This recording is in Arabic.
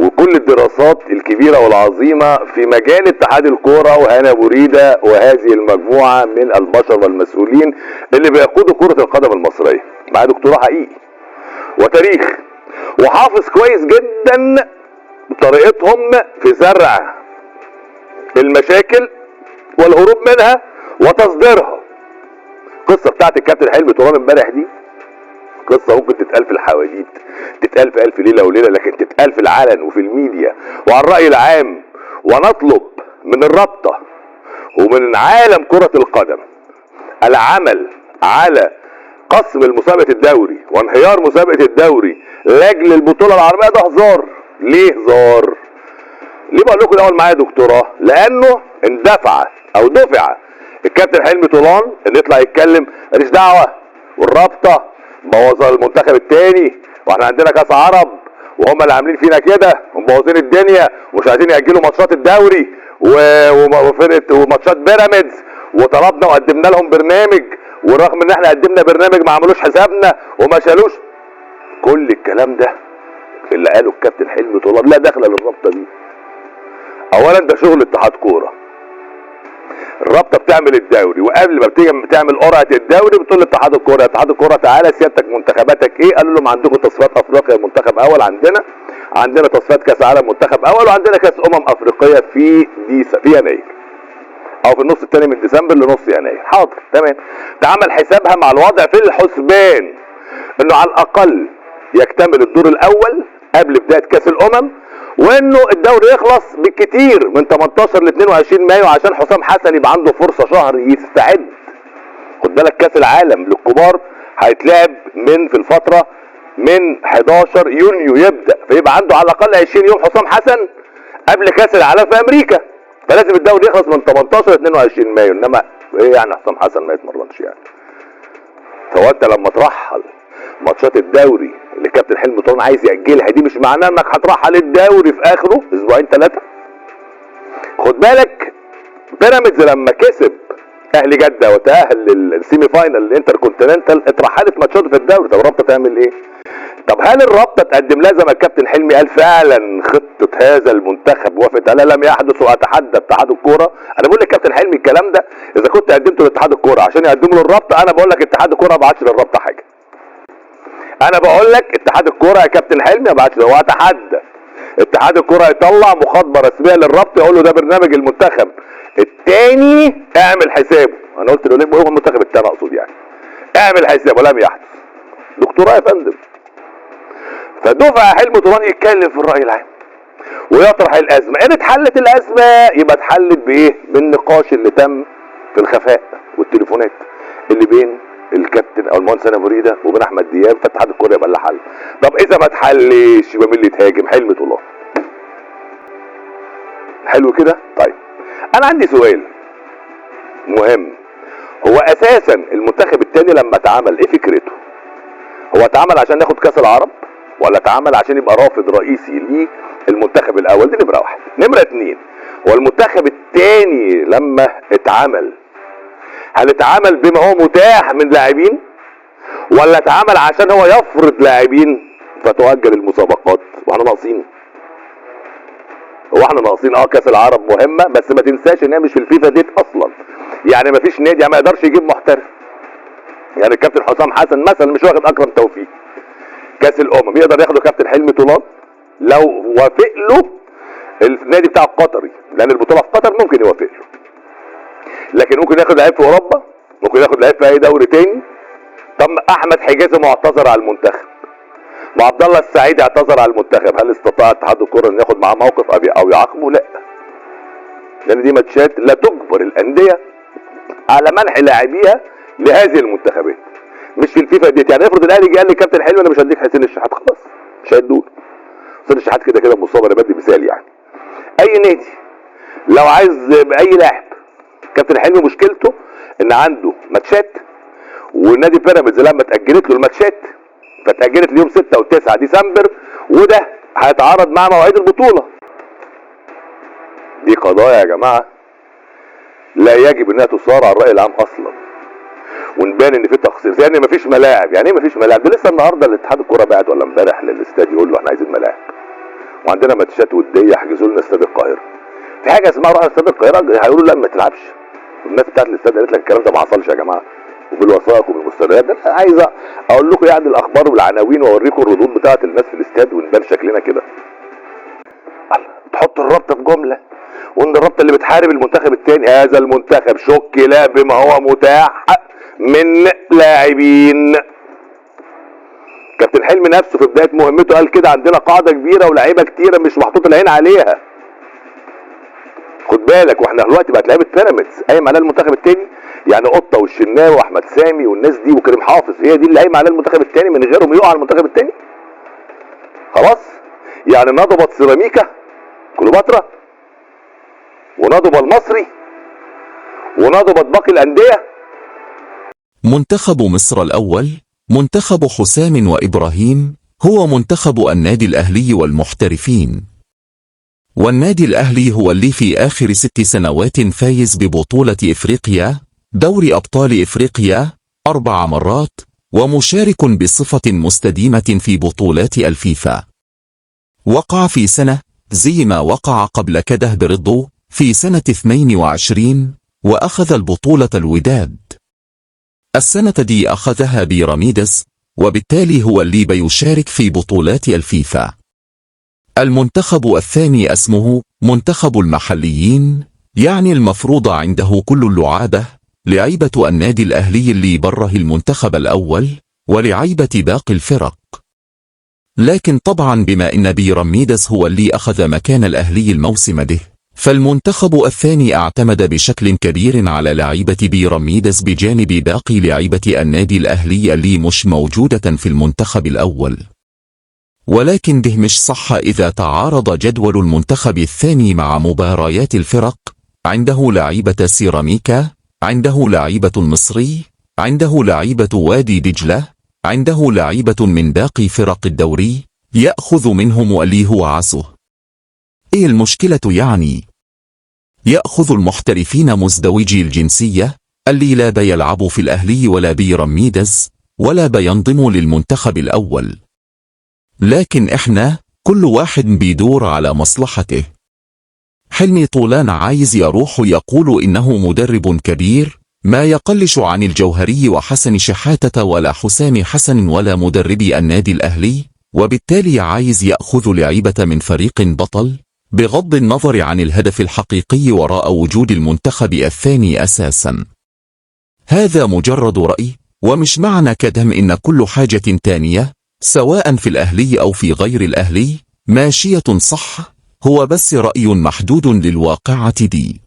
وكل الدراسات الكبيرة والعظيمة في مجال اتحاد الكورة وهنا أبو ريدة وهذه المجموعة من البشر والمسؤولين اللي بيقودوا كرة القدم المصرية. مع دكتوراه حقيقي وتاريخ، وحافظ كويس جدا طريقتهم في زرع المشاكل والهروب منها وتصديرها. القصة بتاعت الكابتن حلمي طولان امبارح دي قصة ممكن تتقال في الحواديت، تتقال في ألف ليلة وليلة، لكن تتقال في العلن وفي الميديا وعلى الرأي العام. ونطلب من الرابطة ومن عالم كرة القدم العمل على قسم المسابقة الدوري وانهيار مسابقة الدوري لاجل البطولة العربية. ده هزار. ليه هزار؟ ليه بقول لكم الاول معايا دكتوراه؟ لانه اندفع او دفع الكابتن حلمي طولان اللي يطلع يتكلم ماليش دعوه، والرابطه بوظ المنتخب التاني، واحنا عندنا كاس عرب وهم اللي عاملين فينا كده ومبوظين الدنيا ومش عايزين ياجلوا ماتشات الدوري وفرقه وماتشات بيراميدز، وطلبنا وقدمنا لهم برنامج، ورغم ان احنا قدمنا برنامج ما عملوش حسابنا وما شالوش. كل الكلام ده اللي قاله الكابتن حلمي طولان لا دخل للرابطه دي. اولا ده شغل اتحاد كوره. الرابطه بتعمل الدوري، وقبل ما بتيجي تعمل قرعه الدوري بتقول لاتحاد الكوره، اتحاد الكوره تعالى سيادتك منتخباتك ايه؟ قالوا لهم عندكم تصفيات افريقيا منتخب اول، عندنا تصفيات كاس عالم منتخب اول، وعندنا كاس افريقيه في يناير او في النص الثاني من ديسمبر لنص يناير. حاضر تمام. تعمل حسابها مع الوضع في الحسبان انه على الاقل يكتمل الدور الاول قبل بدايه كاس وانه الدوري يخلص بالكتير من 18 ل 22 مايو عشان حسام حسن يبقى عنده فرصه شهر يستعد. خد بالك كاس العالم للكبار هيتلعب في الفتره من 11 يونيو يبدا، فيبقى عنده على الاقل 20 يوم حسام حسن قبل كاس العالم في امريكا، فلازم الدوري يخلص من 18 ل 22 مايو. انما ايه يعني حسام حسن ما يتمرنش يعني؟ فهو انت لما ترحل ماتشات الدوري اللي كابتن حلمي طولان عايز يأجلها دي مش معناه انك هترحل الدوري في اخره اسبوعين ثلاثه. خد بالك بيراميدز لما كسب اهلي جده وتأهل للسيمي فاينل الانتر كونتيننتال اترحلت ماتشاته في الدوري. طب الرابطه تعمل ايه؟ طب هل الرابطه تقدم لها زي ما الكابتن حلمي قال فعلا خطه هذا المنتخب وافقت عليها؟ لم يحدث واتحدى اتحاد الكوره. انا بقول للكابتن حلمي الكلام ده اذا كنت قدمته لاتحاد الكوره عشان يقدمه للرابطه، انا بقول لك اتحاد الكوره ما بعتش للرابطه حاجه. انا بقول لك اتحاد الكوره يا كابتن حلمي ما بعتش، هو اتحدى اتحاد الكوره يطلع مخاطبه رسميه للرابطه يقول له ده برنامج المنتخب الثاني اعمل حسابه. انا قلت له ليه؟ هو المنتخب الثاني اقصد يعني اعمل حسابه. لم يحدث. دكتوراه يا فندم. فدفع حلمي طولان يتكلم في الراي العام ويطرح الازمه. ان اتحلت الازمه يبقى اتحلت بايه؟ بالنقاش اللي تم في الخفاء والتليفونات اللي بين الكابتن او المهندس هنا أبو ريدة وبين احمد دياب، فاتحاد الكوره يبقى اللي حل. طب اذا ما اتحلش يبقى مين اللي يتهاجم؟ حلمي طولان. حلو كده؟ طيب انا عندي سؤال مهم. هو اساسا المنتخب الثاني لما اتعمل ايه فكرته؟ هو اتعمل عشان ياخد كاس العرب ولا اتعمل عشان يبقى رافض رئيسي للمنتخب الاول؟ دي نمره واحد. نمره اتنين، هو المنتخب الثاني لما اتعمل هل اتعمل بما هو متاح من لاعبين ولا اتعمل عشان هو يفرض لاعبين فتؤجل المسابقات؟ واحنا ناقصين؟ هو احنا ناقصين؟ كاس العرب مهمه، بس ما تنساش ان هي مش في الفيفا ديت اصلا. يعني ما فيش نادي ما يقدرش يجيب محترف. يعني الكابتن حسام حسن مثلا مش واخد اكرم توفيق كاس يقدر ياخده كابتن حلمي طولان لو وافق له النادي بتاع القطري، لان البطوله في قطر ممكن يوافق له. لكن ممكن ياخد لعيب في اوروبا، ممكن ياخد لعيب في اي دوري تاني. طب احمد حجازي معتذر على المنتخب، وعبد الله السعيد اعتذر على المنتخب، هل استطاع اتحاد الكوره ان ياخد معاه موقف او يعاقبه؟ لا، لان دي ماتشات لا تجبر الانديه على منح لاعبيها لهذه المنتخبات. مش في الفيفا ديت. يعني افرض الاهلي جه قال لي كابتن حلمي انا مش هديك حسين الشحات، خلاص مش هيدوله. حسين الشحات كده كده مصاب، انا بدي مثال يعني. اي نادي لو عايز اي لاعب، كابتن حلمي مشكلته ان عنده ماتشات، والنادي بيراميدز لما اتاجلت له الماتشات فتاجلت ليوم 6 و9 ديسمبر، وده هيتعارض مع مواعيد البطوله. دي قضايا يا جماعه لا يجب انها تصار على الراي العام اصلا، ونبان ان في تخصيص. يعني مفيش ملاعب. يعني ايه مفيش ملاعب؟ ده لسه النهارده الاتحاد الكوره بعت ولا امبارح للاستاد يقول له احنا عايزين ملاعب، وعندنا ماتشات وديه، احجزوا لنا استاد القاهره. في حاجه اسمها روح استاد القاهره، هيقولوا لا ما تلعبش. الناس بتاعت الاستاد قالت لك الكلام ده ما حصلش يا جماعه، وبالوثائق وبالمستندات. انا عايز اقول لكم يعني الاخبار والعناوين واوريكم الردود بتاعت الناس في الاستاد ونبان شكلنا كده. تحط الرابطه في جمله وان الرابطه اللي بتحارب المنتخب الثاني، هذا المنتخب شكل بما هو متاح من لاعبين. كابتن حلمي نفسه في بدايه مهمته قال كده عندنا قاعده كبيره ولاعيبه كتيره مش محطوط العين عليها. خد بالك، واحنا دلوقتي بقت لعيبه بيراميدز قايم على المنتخب الثاني، يعني قطه والشناوي واحمد سامي والناس دي وكريم حافظ، هي دي اللي قايمه على المنتخب الثاني، من غيرهم يقع المنتخب الثاني. خلاص؟ يعني نضبط سيراميكا كليوباترا ونضب المصري ونضبط باقي الانديه. منتخب مصر الأول، منتخب حسام وإبراهيم، هو منتخب النادي الأهلي والمحترفين. والنادي الأهلي هو اللي في آخر 6 سنوات فايز ببطولة إفريقيا، دوري أبطال إفريقيا 4 مرات، ومشارك بصفة مستديمة في بطولات الفيفا. وقع في سنة زي ما وقع قبل كده برضو في سنة 22 وأخذ البطولة الوداد. السنة دي أخذها بيراميدس، وبالتالي هو اللي بيشارك في بطولات الفيفا. المنتخب الثاني اسمه منتخب المحليين، يعني المفروض عنده كل اللعابة، لعيبة النادي الأهلي اللي بره المنتخب الأول ولعيبة باقي الفرق. لكن طبعا بما إن بيراميدس هو اللي أخذ مكان الأهلي الموسم ده، فالمنتخب الثاني اعتمد بشكل كبير على لعيبة بيراميدس بجانب باقي لعيبة النادي الأهلي اللي مش موجودة في المنتخب الأول. ولكن ده مش صح إذا تعارض جدول المنتخب الثاني مع مباريات الفرق. عنده لعيبة سيراميكا، عنده لعيبة المصري، عنده لعيبة وادي دجلة، عنده لعيبة من باقي فرق الدوري، يأخذ منهم اللي هو عزه. إيه المشكلة يعني؟ يأخذ المحترفين مزدوجي الجنسية اللي لا بيلعبوا في الأهلي ولا بيراميدس ولا بينضموا للمنتخب الأول. لكن إحنا كل واحد بيدور على مصلحته. حلمي طولان عايز يروح يقول إنه مدرب كبير، ما يقلش عن الجوهري وحسن شحاتة ولا حسام حسن ولا مدربي النادي الأهلي، وبالتالي عايز يأخذ لعيبة من فريق بطل، بغض النظر عن الهدف الحقيقي وراء وجود المنتخب الثاني أساسا. هذا مجرد رأي، ومش معنى كدم إن كل حاجة تانية سواء في الأهلي أو في غير الأهلي ماشية صح، هو بس رأي محدود للواقعة دي.